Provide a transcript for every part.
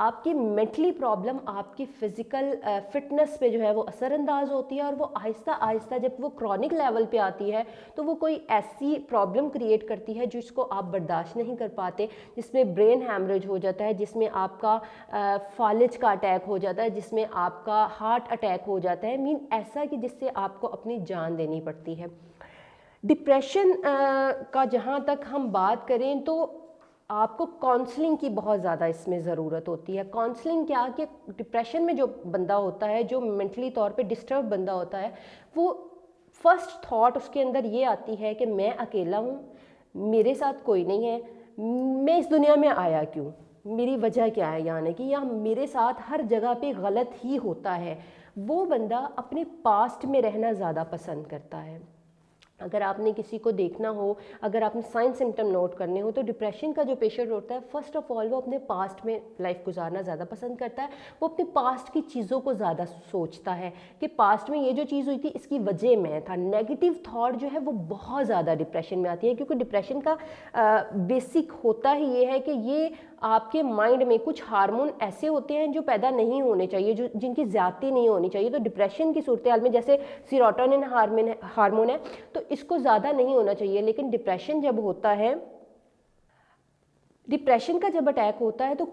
آپ کی mentally problem آپ کی فزیکل فٹنس پہ جو ہے وہ اثر انداز ہوتی ہے، اور وہ آہستہ آہستہ جب وہ کرونک لیول پہ آتی ہے تو وہ کوئی ایسی پرابلم کریٹ کرتی ہے جس کو آپ برداشت نہیں کر پاتے، جس میں برین ہیمریج ہو جاتا ہے، جس میں آپ کا فالج کا اٹیک ہو جاتا ہے، جس میں آپ کا ہارٹ اٹیک ہو جاتا ہے، ایسا کہ جس سے آپ کو اپنی جان دینی پڑتی ہے۔ ڈپریشن کا جہاں تک ہم بات کریں تو آپ کو کونسلنگ کی بہت زیادہ اس میں ضرورت ہوتی ہے۔ کونسلنگ کیا کہ ڈپریشن میں جو بندہ ہوتا ہے، جو مینٹلی طور پہ ڈسٹرب بندہ ہوتا ہے، وہ فرسٹ تھاٹ اس کے اندر یہ آتی ہے کہ میں اکیلا ہوں، میرے ساتھ کوئی نہیں ہے، میں اس دنیا میں آیا کیوں، میری وجہ کیا ہے یعنی کہ یا میرے ساتھ ہر جگہ پہ غلط ہی ہوتا ہے۔ وہ بندہ اپنے پاسٹ میں رہنا زیادہ پسند کرتا ہے۔ اگر آپ نے کسی کو دیکھنا ہو، اگر آپ نے سائن سمٹم نوٹ کرنے ہو، تو ڈپریشن کا جو پیشنٹ ہوتا ہے فرسٹ آف آل وہ اپنے پاسٹ میں لائف گزارنا زیادہ پسند کرتا ہے۔ وہ اپنے پاسٹ کی چیزوں کو زیادہ سوچتا ہے کہ پاسٹ میں یہ جو چیز ہوئی تھی اس کی وجہ میں تھا۔ نیگیٹو تھاٹ جو ہے وہ بہت زیادہ ڈپریشن میں آتی ہے، کیونکہ ڈپریشن کا بیسک ہوتا ہی یہ ہے کہ یہ آپ کے مائنڈ میں کچھ ہارمون ایسے ہوتے ہیں جو پیدا نہیں ہونے چاہیے، جن کی زیادتی نہیں ہونی چاہیے۔ تو ڈپریشن کی صورتحال میں جیسے سیروٹونن ہارمون ہے تو اس کو زیادہ نہیں ہونا چاہیے، لیکن ڈپریشن جب ہوتا ہے، ڈپریشن کا جب اٹیک ہوتا ہے تو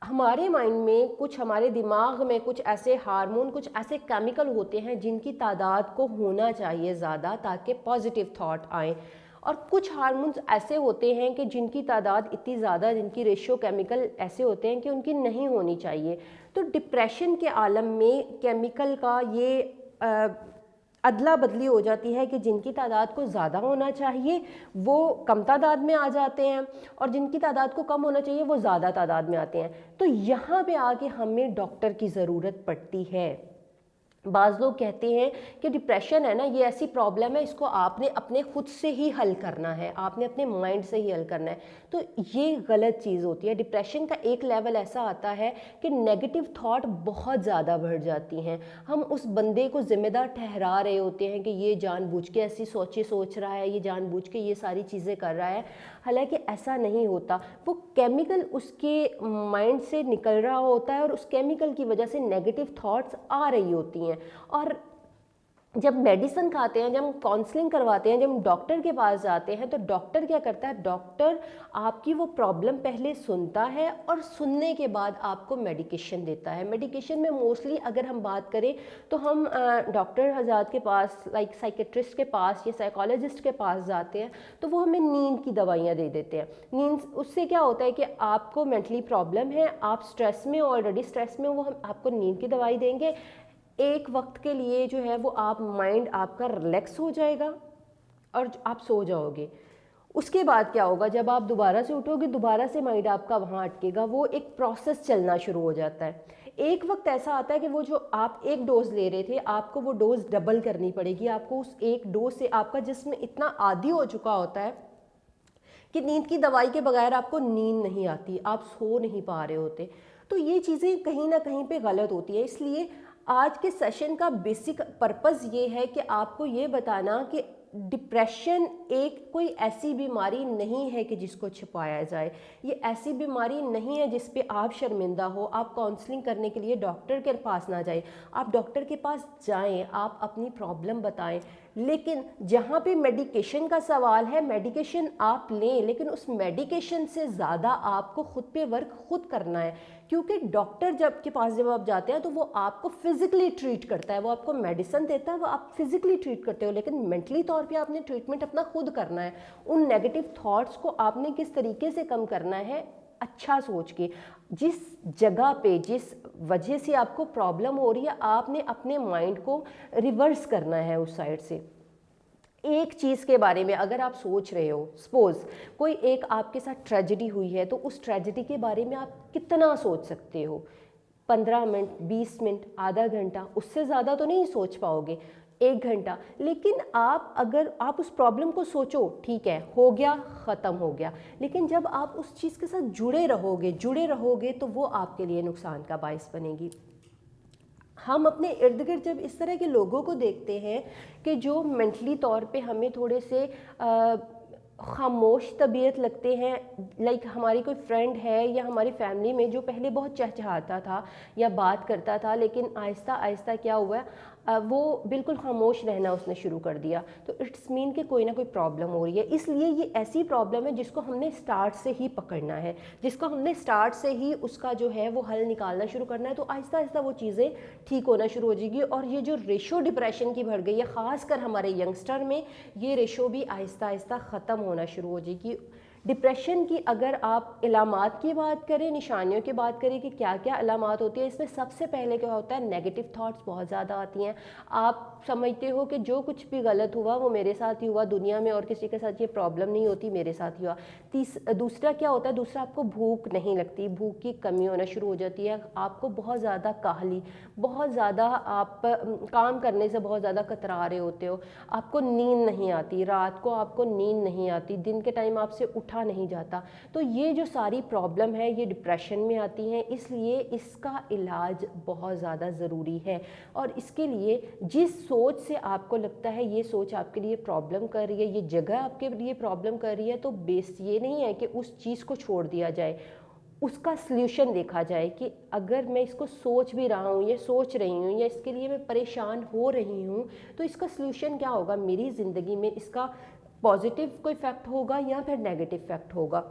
ہمارے مائنڈ میں کچھ، ہمارے دماغ میں کچھ ایسے ہارمون، کچھ ایسے کیمیکل ہوتے ہیں جن کی تعداد کو ہونا چاہیے زیادہ تاکہ پازیٹیو تھاٹ آئیں، اور کچھ ہارمونز ایسے ہوتے ہیں کہ جن کی تعداد اتنی زیادہ، جن کی ریشو کیمیکل ایسے ہوتے ہیں کہ ان کی نہیں ہونی چاہیے۔ تو ڈپریشن کے عالم میں کیمیکل کا یہ ادلا بدلی ہو جاتی ہے کہ جن کی تعداد کو زیادہ ہونا چاہیے وہ کم تعداد میں آ جاتے ہیں، اور جن کی تعداد کو کم ہونا چاہیے وہ زیادہ تعداد میں آتے ہیں۔ تو یہاں پہ آ کے ہمیں ڈاکٹر کی ضرورت پڑتی ہے۔ بعض لوگ کہتے ہیں کہ ڈپریشن ہے نا، یہ ایسی پرابلم ہے، اس کو آپ نے اپنے خود سے ہی حل کرنا ہے، آپ نے اپنے مائنڈ سے ہی حل کرنا ہے۔ تو یہ غلط چیز ہوتی ہے۔ ڈپریشن کا ایک لیول ایسا آتا ہے کہ نیگیٹو تھاٹ بہت زیادہ بڑھ جاتی ہیں، ہم اس بندے کو ذمہ دار ٹھہرا رہے ہوتے ہیں کہ یہ جان بوجھ کے ایسی سوچ رہا ہے، یہ جان بوجھ کے یہ ساری چیزیں کر رہا ہے، حالانکہ ایسا نہیں ہوتا۔ وہ کیمیکل اس کے مائنڈ سے نکل رہا ہوتا ہے، اور اس کیمیکل کی وجہ سے نیگیٹو تھاٹس آ رہی ہوتی ہیں۔ اور جب میڈیسن کھاتے ہیں، جب ہم کاؤنسلنگ کرواتے ہیں، جب ہم ڈاکٹر کے پاس جاتے ہیں، تو ڈاکٹر کیا کرتا ہے؟ ڈاکٹر آپ کی وہ پرابلم پہلے سنتا ہے، اور سننے کے بعد آپ کو میڈیکیشن دیتا ہے۔ میڈیکیشن میں موسٹلی اگر ہم بات کریں تو ہم ڈاکٹر حضرات کے پاس، لائک سائیکیٹرسٹ کے پاس یا سائیکالوجسٹ کے پاس جاتے ہیں تو وہ ہمیں نیند کی دوائیاں دے دیتے ہیں۔ نیند، اس سے کیا ہوتا ہے کہ آپ کو مینٹلی پرابلم ہے، آپ سٹریس میں، آلریڈی سٹریس میں، وہ ہم آپ کو نیند کی دوائی دیں گے، ایک وقت کے لیے جو ہے وہ آپ مائنڈ آپ کا ریلیکس ہو جائے گا اور آپ سو جاؤ گے۔ اس کے بعد کیا ہوگا؟ جب آپ دوبارہ سے اٹھو گے، دوبارہ سے مائنڈ آپ کا وہاں اٹکے گا، وہ ایک پروسیس چلنا شروع ہو جاتا ہے۔ ایک وقت ایسا آتا ہے کہ وہ جو آپ ایک ڈوز لے رہے تھے، آپ کو وہ ڈوز ڈبل کرنی پڑے گی۔ آپ کو اس ایک ڈوز سے آپ کا جسم اتنا عادی ہو چکا ہوتا ہے کہ نیند کی دوائی کے بغیر آپ کو نیند نہیں آتی، آپ سو نہیں پا رہے ہوتے۔ تو یہ چیزیں کہیں نہ کہیں پہ غلط ہوتی ہیں۔ اس لیے آج کے سیشن کا بیسک پرپز یہ ہے کہ آپ کو یہ بتانا کہ ڈپریشن ایک کوئی ایسی بیماری نہیں ہے کہ جس کو چھپایا جائے، یہ ایسی بیماری نہیں ہے جس پہ آپ شرمندہ ہو۔ آپ کاؤنسلنگ کرنے کے لیے ڈاکٹر کے پاس نہ جائیں، آپ ڈاکٹر کے پاس جائیں، آپ اپنی پرابلم بتائیں، لیکن جہاں پہ میڈیکیشن کا سوال ہے، میڈیکیشن آپ لیں، لیکن اس میڈیکیشن سے زیادہ آپ کو خود پہ ورک خود کرنا ہے، کیونکہ ڈاکٹر کے پاس جب آپ جاتے ہیں تو وہ آپ کو فزیکلی ٹریٹ کرتا ہے، وہ آپ کو میڈیسن دیتا ہے، وہ آپ فزیکلی ٹریٹ کرتے ہو، لیکن مینٹلی طور پہ آپ نے ٹریٹمنٹ اپنا خود کرنا ہے۔ ان نیگیٹو تھاٹس کو آپ نے کس طریقے سے کم کرنا ہے، اچھا سوچ کے، جس جگہ پہ، جس وجہ سے آپ کو پرابلم ہو رہی ہے، آپ نے اپنے مائنڈ کو ریورس کرنا ہے اس سائڈ سے۔ ایک چیز کے بارے میں اگر آپ سوچ رہے ہو، سپوز کوئی ایک آپ کے ساتھ ٹریجڈی ہوئی ہے، تو اس ٹریجڈی کے بارے میں آپ کتنا سوچ سکتے ہو؟ 15 منٹ، 20 منٹ، آدھا گھنٹہ، اس سے زیادہ تو نہیں سوچ پاؤ گے، 1 گھنٹہ۔ لیکن اگر آپ اس پرابلم کو سوچو، ٹھیک ہے، ہو گیا، ختم ہو گیا، لیکن جب آپ اس چیز کے ساتھ جڑے رہو گے تو وہ آپ کے لیے نقصان کا باعث بنے گی۔ ہم اپنے ارد گرد جب اس طرح کے لوگوں کو دیکھتے ہیں کہ جو مینٹلی طور پہ ہمیں تھوڑے سے خاموش طبیعت لگتے ہیں، لائک ہماری کوئی فرینڈ ہے یا ہماری فیملی میں جو پہلے بہت چہچہاتا تھا یا بات کرتا تھا، لیکن آہستہ آہستہ کیا ہوا ہے، وہ بالکل خاموش رہنا اس نے شروع کر دیا، تو اٹس مین کہ کوئی نہ کوئی پرابلم ہو رہی ہے۔ اس لیے یہ ایسی پرابلم ہے جس کو ہم نے سٹارٹ سے ہی پکڑنا ہے، جس کو ہم نے سٹارٹ سے ہی اس کا جو ہے وہ حل نکالنا شروع کرنا ہے، تو آہستہ آہستہ وہ چیزیں ٹھیک ہونا شروع ہو جائے گی۔ اور یہ جو ریشو ڈپریشن کی بڑھ گئی ہے، خاص کر ہمارے ینگسٹر میں، یہ ریشو بھی آہستہ آہستہ ختم ہونا شروع ہو جائے گی۔ ڈپریشن کی اگر آپ علامات کی بات کریں، نشانیوں کی بات کریں کہ کیا کیا علامات ہوتی ہیں، اس میں سب سے پہلے کیا ہوتا ہے، نیگیٹو تھاٹس بہت زیادہ آتی ہیں۔ آپ سمجھتے ہو کہ جو کچھ بھی غلط ہوا وہ میرے ساتھ ہی ہوا، دنیا میں اور کسی کے ساتھ یہ پرابلم نہیں ہوتی، میرے ساتھ ہی ہوا۔ دوسرا کیا ہوتا ہے، دوسرا آپ کو بھوک نہیں لگتی، بھوک کی کمی ہونا شروع ہو جاتی ہے، آپ کو بہت زیادہ کاہلی، بہت زیادہ آپ کام کرنے سے بہت زیادہ کترا رہے ہوتے ہو، آپ کو نیند نہیں آتی، رات کو آپ کو نیند نہیں آتی، دن کے ٹائم آپ سے اٹھا نہیں جاتا۔ تو یہ جو ساری پرابلم ہے یہ ڈپریشن میں آتی ہیں، اس لیے اس کا علاج بہت زیادہ ضروری ہے۔ اور اس کے لیے جس سوچ سے آپ کو لگتا ہے یہ سوچ آپ کے لیے پرابلم کر رہی ہے، یہ جگہ آپ کے لیے پرابلم کر رہی ہے، تو بیس یہ نہیں ہے کہ اس چیز کو چھوڑ دیا جائے، اس کا سلیوشن دیکھا جائے کہ اگر میں اس کو سوچ بھی رہا ہوں یا سوچ رہی ہوں یا اس کے لیے میں پریشان ہو رہی ہوں، تو اس کا سلیوشن کیا ہوگا میری زندگی میں، اس کا پازیٹیو کوئی فیکٹ ہوگا یا پھر نیگیٹو فیکٹ ہوگا۔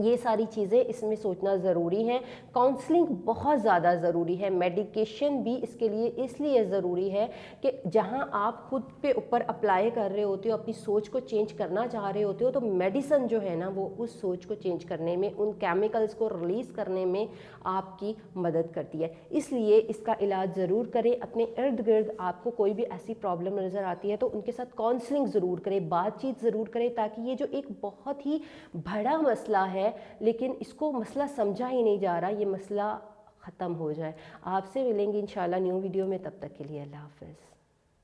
یہ ساری چیزیں اس میں سوچنا ضروری ہیں۔ کاؤنسلنگ بہت زیادہ ضروری ہے، میڈیکیشن بھی اس کے لیے اس لیے ضروری ہے کہ جہاں آپ خود پہ اوپر اپلائی کر رہے ہوتے ہو، اپنی سوچ کو چینج کرنا چاہ رہے ہوتے ہو، تو میڈیسن جو ہے نا وہ اس سوچ کو چینج کرنے میں، ان کیمیکلز کو ریلیز کرنے میں آپ کی مدد کرتی ہے۔ اس لیے اس کا علاج ضرور کریں۔ اپنے ارد گرد آپ کو کوئی بھی ایسی پرابلم نظر آتی ہے تو ان کے ساتھ کاؤنسلنگ ضرور کریں، بات چیت ضرور کریں، تاکہ یہ جو ایک بہت ہی بڑا مسئلہ ہے لیکن اس کو مسئلہ سمجھا ہی نہیں جا رہا، یہ مسئلہ ختم ہو جائے۔ آپ سے ملیں گے انشاءاللہ نیو ویڈیو میں، تب تک کے لیے اللہ حافظ۔